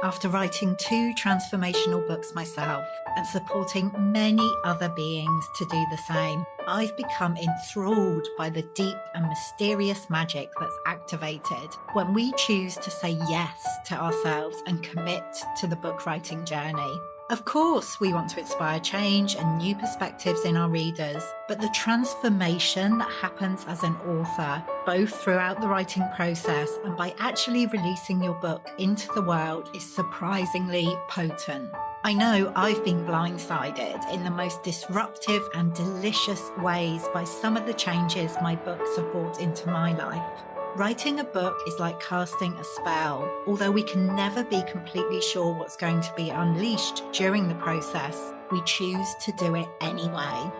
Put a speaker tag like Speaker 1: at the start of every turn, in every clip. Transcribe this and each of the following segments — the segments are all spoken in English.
Speaker 1: After writing 2 transformational books myself and supporting many other beings to do the same, I've become enthralled by the deep and mysterious magic that's activated when we choose to say yes to ourselves and commit to the book writing journey. Of course, we want to inspire change and new perspectives in our readers, but the transformation that happens as an author, both throughout the writing process and by actually releasing your book into the world, is surprisingly potent. I know I've been blindsided in the most disruptive and delicious ways by some of the changes my books have brought into my life. Writing a book is like casting a spell. Although we can never be completely sure what's going to be unleashed during the process, we choose to do it anyway.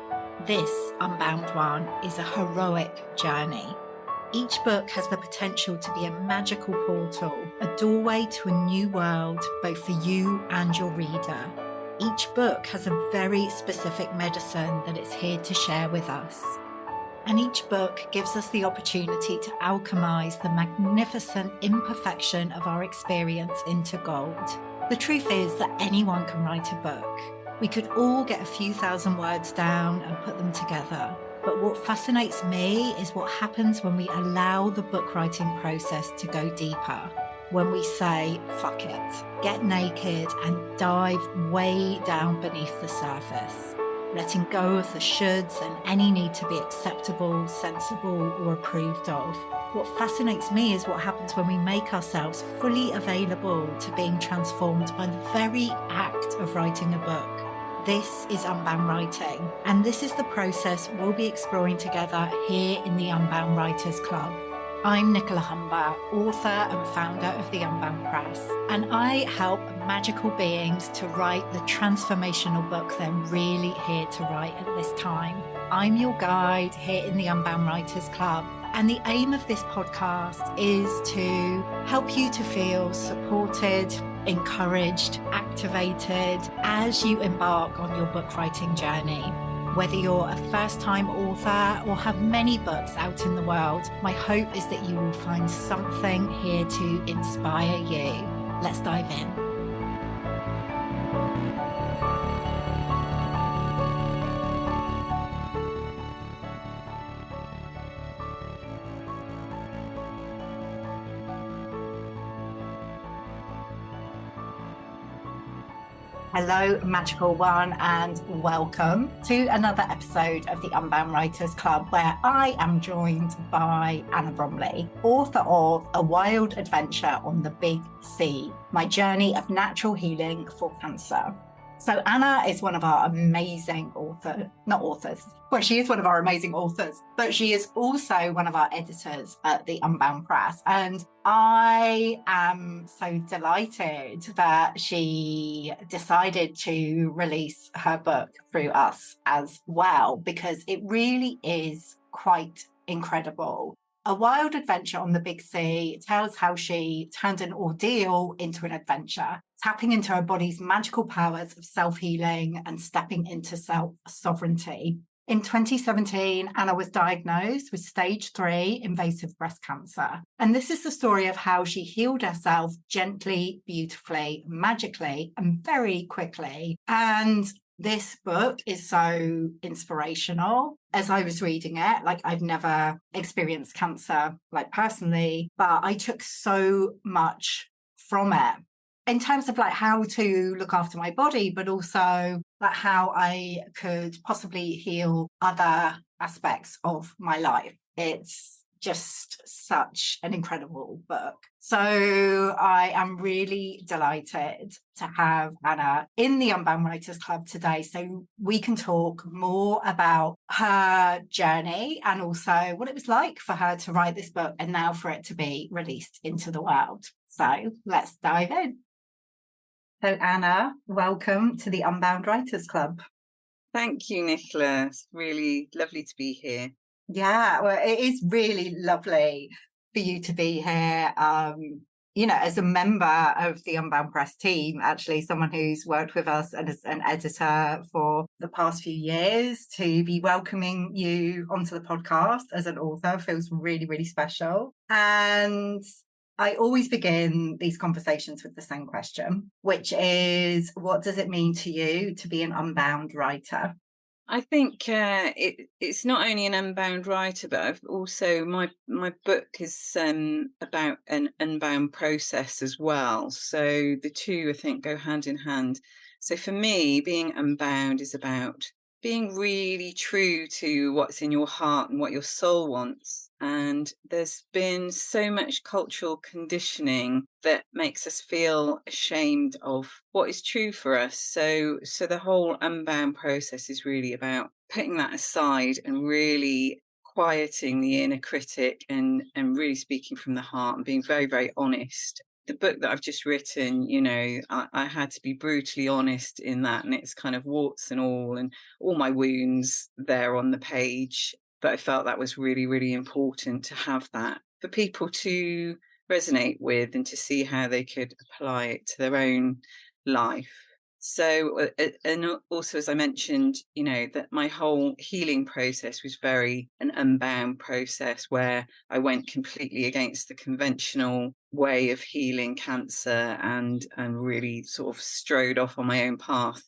Speaker 1: This Unbound one is a heroic journey. Each book has the potential to be a magical portal, a doorway to a new world, both for you and your reader. Each book has a very specific medicine that it's here to share with us. And each book gives us the opportunity to alchemize the magnificent imperfection of our experience into gold. The truth is that anyone can write a book. We could all get a few thousand words down and put them together. But what fascinates me is what happens when we allow the book writing process to go deeper. When we say, fuck it, get naked and dive way down beneath the surface. Letting go of the shoulds and any need to be acceptable, sensible, or approved of. What fascinates me is what happens when we make ourselves fully available to being transformed by the very act of writing a book. This is Unbound Writing, and this is the process we'll be exploring together here in the Unbound Writers Club. I'm Nicola, author and founder of the Unbound Press, and I help magical beings to write the transformational book they're really here to write at this time. I'm your guide here in the Unbound Writers Club, and the aim of this podcast is to help you to feel supported, encouraged, activated as you embark on your book writing journey. Whether you're a first-time author or have many books out in the world, my hope is that you will find something here to inspire you. Let's dive in. Hello, Magical One, and welcome to another episode of the Unbound Writers Club, where I am joined by Anna Bromley, author of A Wild Adventure on the Big Sea, My Journey of Natural Healing for Cancer. So Anna is one of our amazing she is one of our amazing authors, but she is also one of our editors at the Unbound Press. And I am so delighted that she decided to release her book through us as well, because it really is quite incredible. A Wild Adventure on the Big Sea tells how she turned an ordeal into an adventure, tapping into her body's magical powers of self-healing and stepping into self-sovereignty. In 2017, Anna was diagnosed with stage 3 invasive breast cancer. And this is the story of how she healed herself gently, beautifully, magically, and very quickly. And this book is so inspirational. As I was reading it, I've never experienced cancer, personally, but I took so much from it in terms of how to look after my body, but also how I could possibly heal other aspects of my life. It's just such an incredible book. So I am really delighted to have Anna in the Unbound Writers Club today, so we can talk more about her journey and also what it was like for her to write this book and now for it to be released into the world. So let's dive in. So Anna, welcome to the Unbound Writers Club.
Speaker 2: Thank you, Nicola. It's really lovely to be here.
Speaker 1: Yeah, well, it is really lovely for you to be here, as a member of the Unbound Press team, actually someone who's worked with us as an editor for the past few years. To be welcoming you onto the podcast as an author feels really, really special. And I always begin these conversations with the same question, which is, what does it mean to you to be an unbound writer?
Speaker 2: I think it's not only an unbound writer, but I've also my book is about an unbound process as well. So the two, I think, go hand in hand. So for me, being unbound is about being really true to what's in your heart and what your soul wants. And there's been so much cultural conditioning that makes us feel ashamed of what is true for us. So the whole unbound process is really about putting that aside and really quieting the inner critic and really speaking from the heart and being very, very honest. The book that I've just written, I had to be brutally honest in that, and it's kind of warts and all my wounds there on the page. But I felt that was really, really important to have that for people to resonate with and to see how they could apply it to their own life. So, and also, as I mentioned, that my whole healing process was very an unbound process where I went completely against the conventional way of healing cancer and really sort of strode off on my own path,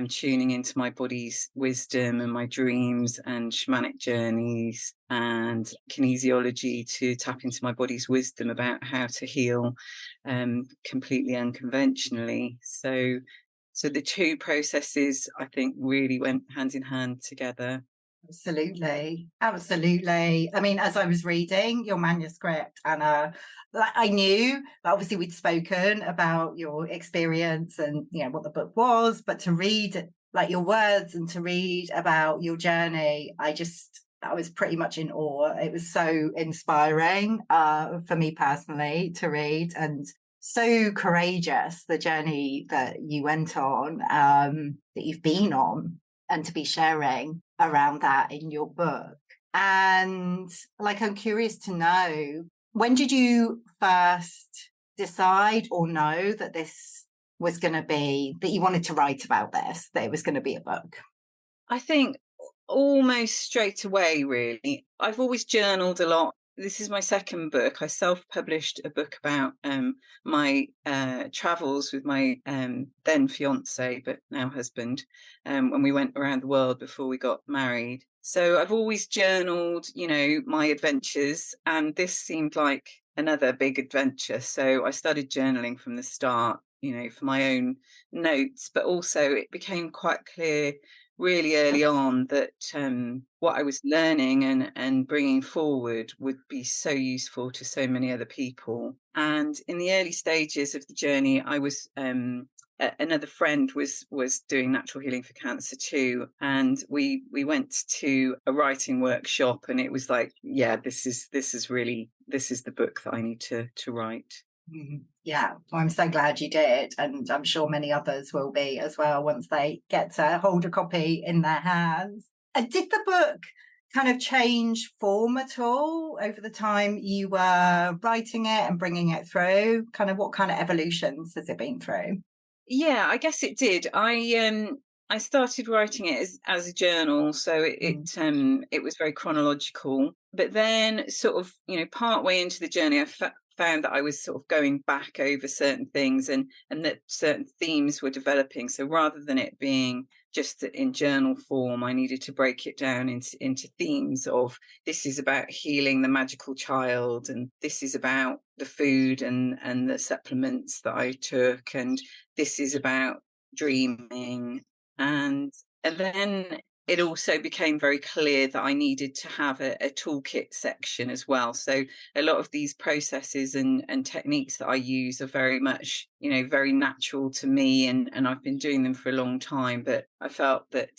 Speaker 2: tuning into my body's wisdom and my dreams and shamanic journeys and kinesiology to tap into my body's wisdom about how to heal completely unconventionally. So the two processes, I think, really went hand in hand together.
Speaker 1: Absolutely. Absolutely. I mean, as I was reading your manuscript, Anna, like I knew, obviously we'd spoken about your experience and, what the book was, but to read like your words and to read about your journey, I was pretty much in awe. It was so inspiring for me personally to read, and so courageous, the journey that you went on, that you've been on, and to be sharing around that in your book. And like, I'm curious to know, when did you first decide or know that this was going to be, that you wanted to write about this, that it was going to be a book?
Speaker 2: I think almost straight away, really. I've always journaled a lot. This is my second book. I self-published a book about my travels with my then fiance, but now husband, when we went around the world before we got married. So I've always journaled, my adventures, and this seemed like another big adventure. So I started journaling from the start, for my own notes, but also it became quite clear really early on that what I was learning and bringing forward would be so useful to so many other people. And in the early stages of the journey, I was another friend was doing natural healing for cancer too, and we went to a writing workshop, and it was like, yeah, this is the book that I need to write.
Speaker 1: Yeah, well, I'm so glad you did. And I'm sure many others will be as well once they get to hold a copy in their hands. And did the book kind of change form at all over the time you were writing it and bringing it through? Kind of what kind of evolutions has it been through?
Speaker 2: Yeah, I guess it did. I started writing it as a journal, so it was very chronological. But then, sort of, part way into the journey, I found that I was sort of going back over certain things and that certain themes were developing. So rather than it being just in journal form, I needed to break it down into themes of, this is about healing the magical child, and this is about the food and the supplements that I took, and this is about dreaming. And then it also became very clear that I needed to have a toolkit section as well. So a lot of these processes and techniques that I use are very much, very natural to me, and I've been doing them for a long time. But I felt that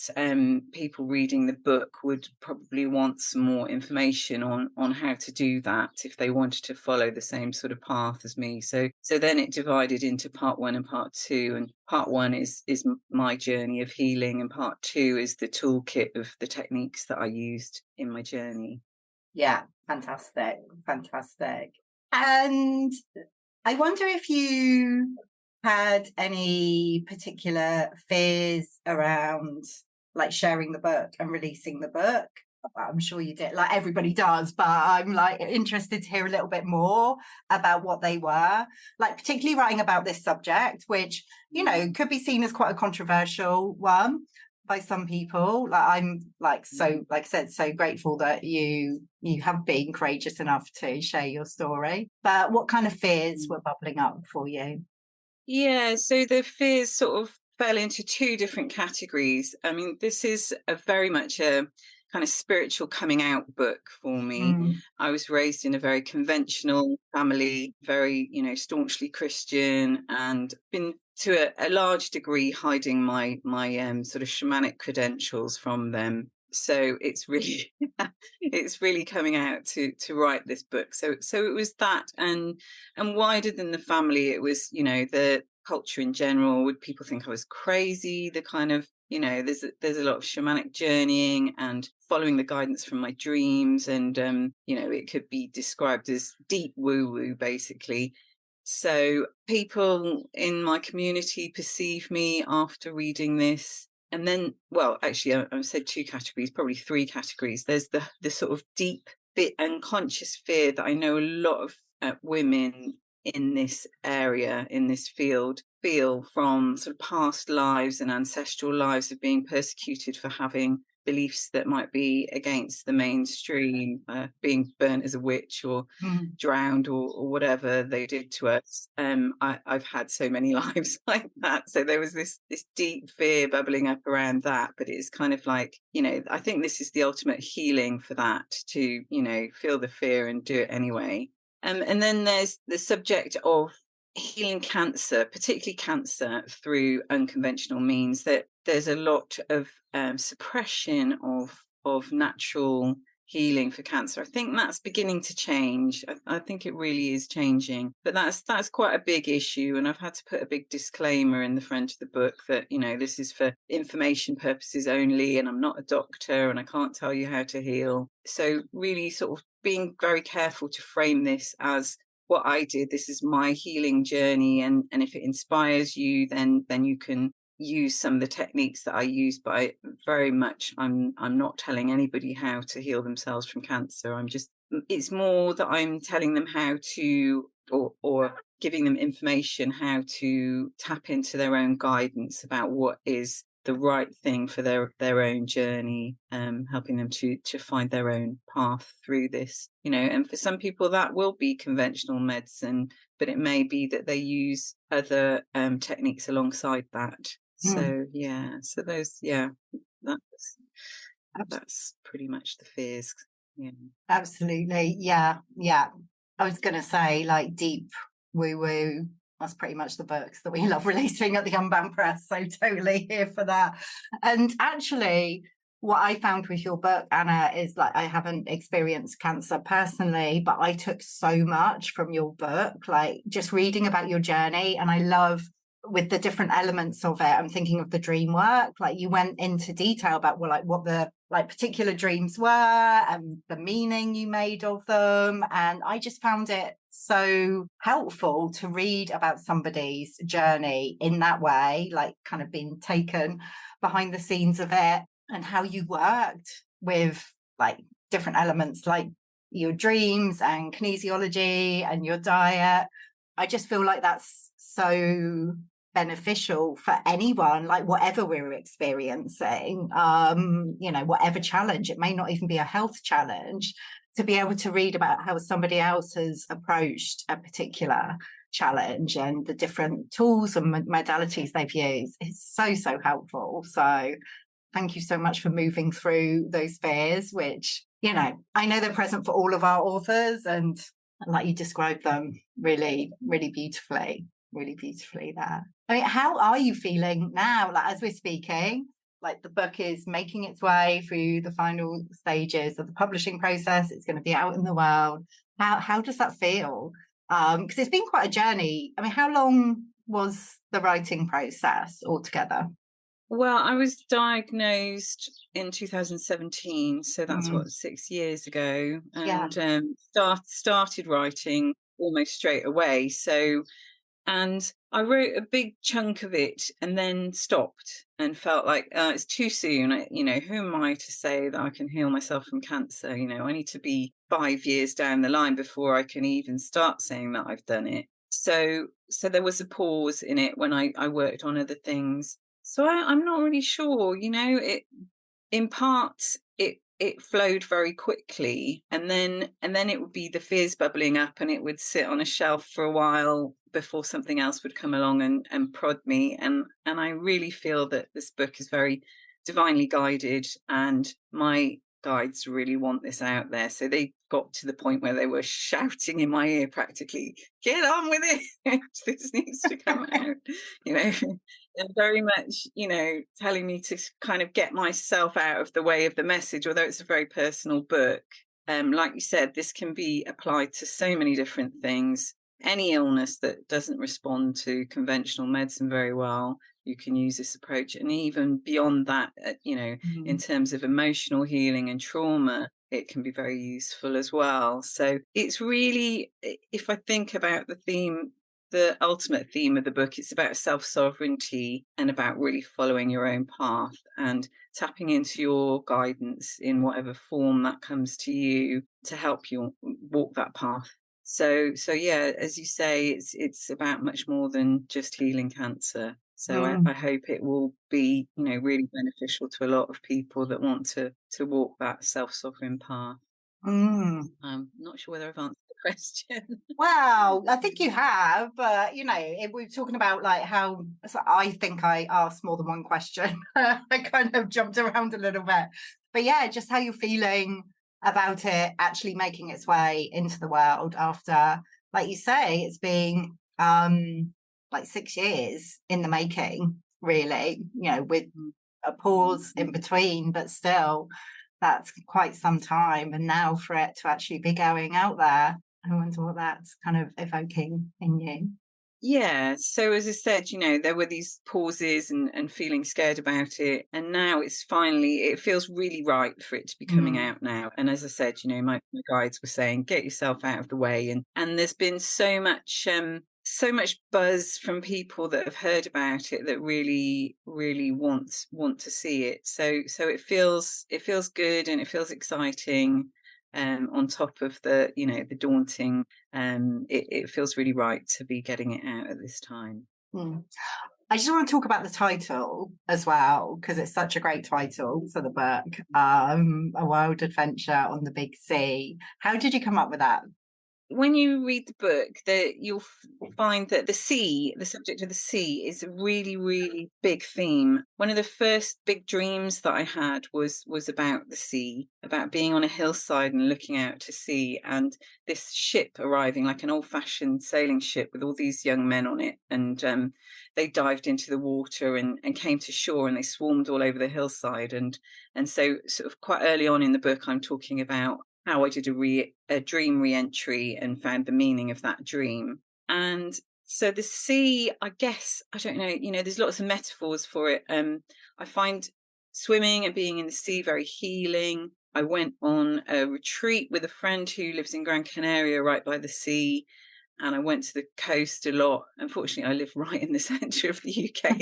Speaker 2: people reading the book would probably want some more information on how to do that if they wanted to follow the same sort of path as me. So then it divided into part one and part two, and part one is my journey of healing, and part two is the toolkit of the techniques that I used in my journey.
Speaker 1: Yeah, fantastic. And I wonder if you had any particular fears around like sharing the book and releasing the book, I'm sure you did, like everybody does, but I'm like interested to hear a little bit more about what they were, like particularly writing about this subject, which, you know, could be seen as quite a controversial one by some people. Like I'm like, so like I said, so grateful that you have been courageous enough to share your story. But what kind of fears were bubbling up for you?
Speaker 2: Yeah, so the fears sort of fell into two different categories. I mean, this is a very much a kind of spiritual coming out book for me.
Speaker 1: Mm,
Speaker 2: I was raised in a very conventional family, very, staunchly Christian, and been to a large degree hiding my sort of shamanic credentials from them. So it's really it's really coming out to write this book. So it was that, and wider than the family, it was, the culture in general. Would people think I was crazy? The kind of, there's a lot of shamanic journeying and following the guidance from my dreams, and it could be described as deep woo woo, basically. So people in my community perceive me after reading this. And then, well, actually, I said two categories, probably three categories. There's the sort of deep bit unconscious fear that I know a lot of women in this area, in this field, feel from sort of past lives and ancestral lives of being persecuted for having beliefs that might be against the mainstream, being burnt as a witch or
Speaker 1: mm,
Speaker 2: drowned, or whatever they did to us. I've had so many lives like that. So there was this deep fear bubbling up around that. But it's kind of like, I think this is the ultimate healing for that, to, feel the fear and do it anyway. And then there's the subject of healing cancer, particularly cancer through unconventional means. That there's a lot of suppression of natural healing for cancer. I think that's beginning to change. I think it really is changing, but that's quite a big issue. And I've had to put a big disclaimer in the front of the book that, this is for information purposes only, and I'm not a doctor and I can't tell you how to heal. So really sort of being very careful to frame this as what I did. This is my healing journey, and if it inspires you, then you can use some of the techniques that I use. But I'm not telling anybody how to heal themselves from cancer. It's more that I'm telling them how to, or giving them information how to tap into their own guidance about what is the right thing for their own journey, helping them to find their own path through this. And for some people that will be conventional medicine, but it may be that they use other techniques alongside that.
Speaker 1: mm.
Speaker 2: So that's pretty much the fears. Yeah.
Speaker 1: Absolutely. Yeah. Yeah. I was going to say, like, deep woo woo. That's pretty much the books that we love releasing at the Unbound Press. So totally here for that. And actually, what I found with your book, Anna, is like I haven't experienced cancer personally, but I took so much from your book, like just reading about your journey. And I love with the different elements of it. I'm thinking of the dream work, like you went into detail about what the like particular dreams were and the meaning you made of them. And I just found it so helpful to read about somebody's journey in that way, like kind of being taken behind the scenes of it, and how you worked with like different elements like your dreams and kinesiology and your diet. I just feel like that's so beneficial for anyone, like whatever we're experiencing, whatever challenge. It may not even be a health challenge, to be able to read about how somebody else has approached a particular challenge and the different tools and modalities they've used is so helpful. So thank you so much for moving through those fears, which, I know they're present for all of our authors, and like you described them really, really beautifully there. I mean, how are you feeling now? Like, as we're speaking, like the book is making its way through the final stages of the publishing process. It's going to be out in the world. How does that feel? Because it's been quite a journey. I mean, how long was the writing process altogether?
Speaker 2: Well, I was diagnosed in 2017, so that's
Speaker 1: Mm,
Speaker 2: 6 years ago,
Speaker 1: yeah.
Speaker 2: and started writing almost straight away. So And I wrote a big chunk of it and then stopped and felt like it's too soon. Who am I to say that I can heal myself from cancer? I need to be 5 years down the line before I can even start saying that I've done it. So there was a pause in it when I worked on other things. So I'm not really sure. It in parts it flowed very quickly, and then it would be the fears bubbling up, and it would sit on a shelf for a while before something else would come along and prod me, and I really feel that this book is very divinely guided, and my guides really want this out there. So they got to the point where they were shouting in my ear practically, get on with it. This needs to come out. you know and very much, telling me to kind of get myself out of the way of the message, although it's a very personal book. Like you said, this can be applied to so many different things. Any illness that doesn't respond to conventional medicine very well, you can use this approach. And even beyond that, in terms of emotional healing and trauma, it can be very useful as well. So it's really, if I think about the ultimate theme of the book, it's about self-sovereignty and about really following your own path and tapping into your guidance in whatever form that comes to you to help you walk that path. So yeah, as you say, it's about much more than just healing cancer. So I hope it will be, really beneficial to a lot of people that want to walk that self-sovereign path. I'm not sure whether I've answered the question.
Speaker 1: Well, I think you have, but we're talking about like how, so I think I asked more than one question. I kind of jumped around a little bit, but yeah, just how you're feeling about it actually making its way into the world after, like you say, it's been like 6 years in the making, really, with a pause in between, but still that's quite some time. And now for it to actually be going out there, I wonder what that's kind of evoking in you.
Speaker 2: Yeah. So as I said, there were these pauses and feeling scared about it. And now it feels really right for it to be coming out now. And as I said, my guides were saying, get yourself out of the way. And there's been so much buzz from people that have heard about it that really, really want to see it. So it feels good and it feels exciting. On top of the daunting, it feels really right to be getting it out at this time.
Speaker 1: I just want to talk about the title as well, because it's such a great title for the book, A Wild Adventure on the Big Sea. How did you come up with that?
Speaker 2: When you read the book, you'll find that the subject of the sea, is a really, really big theme. One of the first big dreams that I had was about the sea, about being on a hillside and looking out to sea, and this ship arriving, like an old-fashioned sailing ship with all these young men on it, and they dived into the water and came to shore, and they swarmed all over the hillside, and so sort of quite early on in the book, I'm talking about how I did a dream re-entry and found the meaning of that dream. And so the sea, I guess, I don't know, there's lots of metaphors for it. I find swimming and being in the sea very healing. I went on a retreat with a friend who lives in Gran Canaria, right by the sea, and I went to the coast a lot. Unfortunately, I live right in the centre of the UK.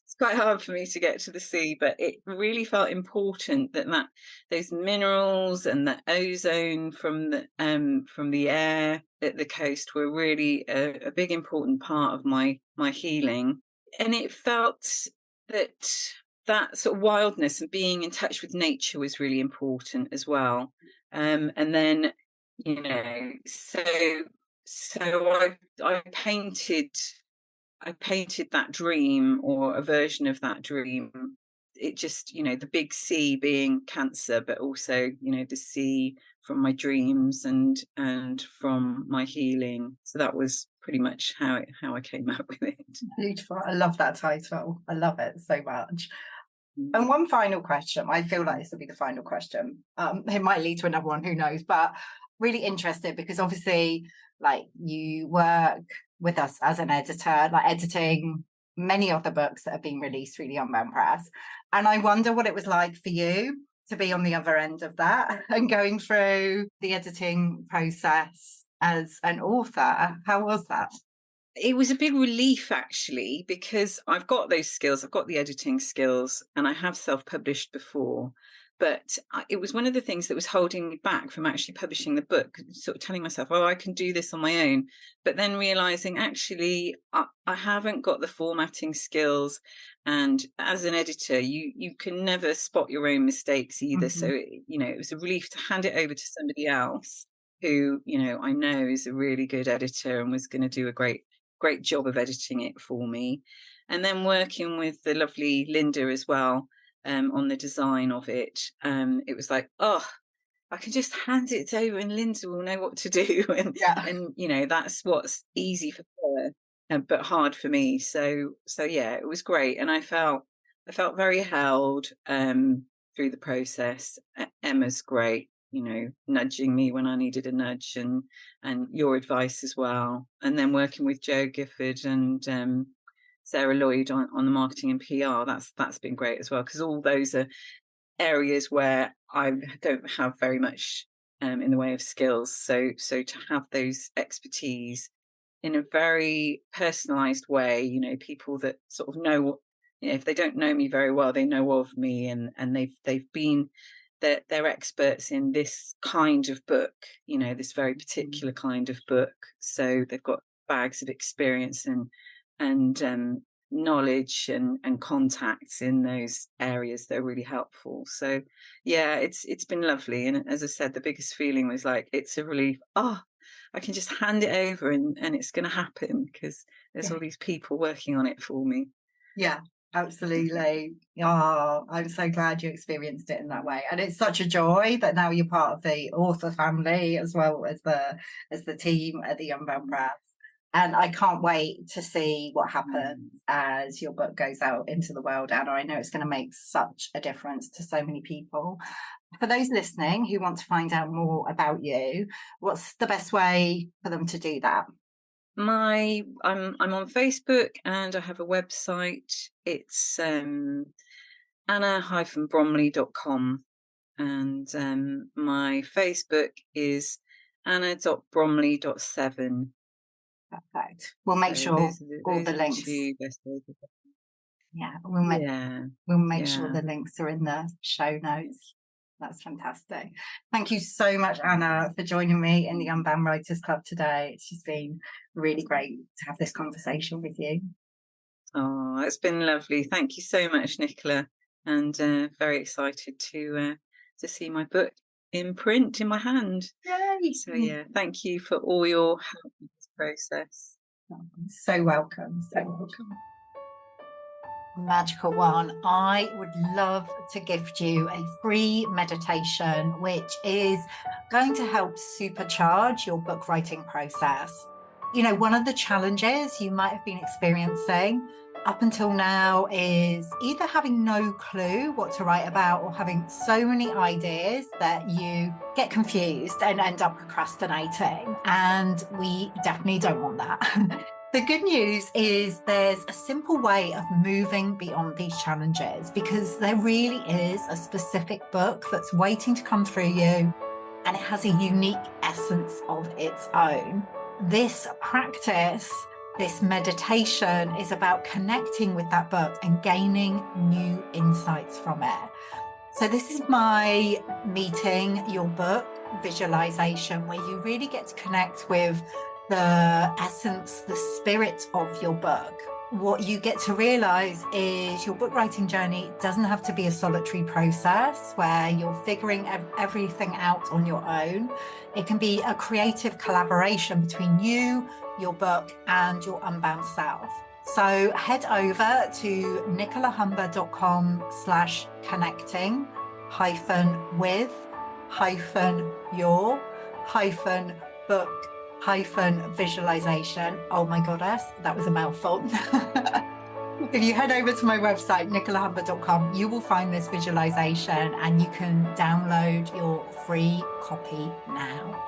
Speaker 2: It's quite hard for me to get to the sea, but it really felt important that those minerals and the ozone from the air at the coast were really a big important part of my healing. And it felt that sort of wildness and being in touch with nature was really important as well. And then so I painted that dream, or a version of that dream. It just, the big sea being cancer, but also, the sea from my dreams and from my healing. So that was pretty much how I came up with it.
Speaker 1: Beautiful. I love that title. I love it so much. And one final question. I feel like this will be the final question. It might lead to another one, who knows, but really interested because obviously like you work with us as an editor, like editing many of the books that have been released through the Unbound Press. And I wonder what it was like for you to be on the other end of that and going through the editing process as an author. How was that?
Speaker 2: It was a big relief actually, because I've got those skills. I've got the editing skills, and I have self-published before. But it was one of the things that was holding me back from actually publishing the book, sort of telling myself, oh, I can do this on my own. But then realizing actually, I haven't got the formatting skills. And as an editor, you can never spot your own mistakes either. So,
Speaker 1: Mhm.
Speaker 2: it was a relief to hand it over to somebody else who, I know is a really good editor and was going to do a great job of editing it for me. And then working with the lovely Linda as well, on the design of it. It was like, oh, I can just hand it over and Linda will know what to do.
Speaker 1: Yeah.
Speaker 2: And that's what's easy for her, but hard for me. So yeah, it was great. And I felt very held, through the process. Emma's great, nudging me when I needed a nudge, and your advice as well. And then working with Joe Gifford and Sarah Lloyd on the marketing and PR, that's been great as well, because all those are areas where I don't have very much, in the way of skills. So to have those expertise in a very personalized way, people that sort of know what, if they don't know me very well, they know of me, and they've been, they're experts in this kind of book, this very
Speaker 1: Mhm.
Speaker 2: particular kind of book. So they've got bags of experience and knowledge and contacts in those areas that are really helpful. So yeah, it's been lovely. And as I said, the biggest feeling was like, it's a relief. Oh, I can just hand it over, and it's going to happen because there's
Speaker 1: Yeah.
Speaker 2: all these people working on it for me.
Speaker 1: Yeah, absolutely. Oh, I'm so glad you experienced it in that way. And it's such a joy that now you're part of the author family as well as the team at the Unbound Press. And I can't wait to see what happens as your book goes out into the world, Anna. I know it's going to make such a difference to so many people. For those listening who want to find out more about you, what's the best way for them to do that?
Speaker 2: I'm on Facebook, and I have a website. It's anna-bromley.com, and my Facebook is anna.bromley.7.
Speaker 1: Perfect. We'll make
Speaker 2: So
Speaker 1: sure
Speaker 2: those are the
Speaker 1: all the
Speaker 2: those are the
Speaker 1: links.
Speaker 2: two best ways of.
Speaker 1: Yeah,
Speaker 2: Yeah,
Speaker 1: we'll make sure
Speaker 2: yeah.
Speaker 1: the links are in the show notes. That's fantastic. Thank you so much, Anna, for joining me in the Unbound Writers Club today. It's just been really great to have this conversation with you.
Speaker 2: Oh, it's been lovely. Thank you so much, Nicola, and very excited to see my book in print in my hand.
Speaker 1: Yay!
Speaker 2: So yeah, thank you for all your help with this process.
Speaker 1: So welcome. So welcome. Magical one. I would love to gift you a free meditation, which is going to help supercharge your book writing process. One of the challenges you might have been experiencing up until now is either having no clue what to write about or having so many ideas that you get confused and end up procrastinating. And we definitely don't want that. The good news is there's a simple way of moving beyond these challenges, because there really is a specific book that's waiting to come through you, and it has a unique essence of its own. This practice, this meditation, is about connecting with that book and gaining new insights from it. So this is my meeting your book visualization, where you really get to connect with the essence, the spirit of your book. What you get to realize is your book writing journey doesn't have to be a solitary process where you're figuring everything out on your own. It can be a creative collaboration between you, your book, and your unbound self. So head over to nicolahumber.com/connecting -with-your-book-visualization. Oh my goddess, that was a mouthful. If you head over to my website, nicolahumber.com, you will find this visualization and you can download your free copy now.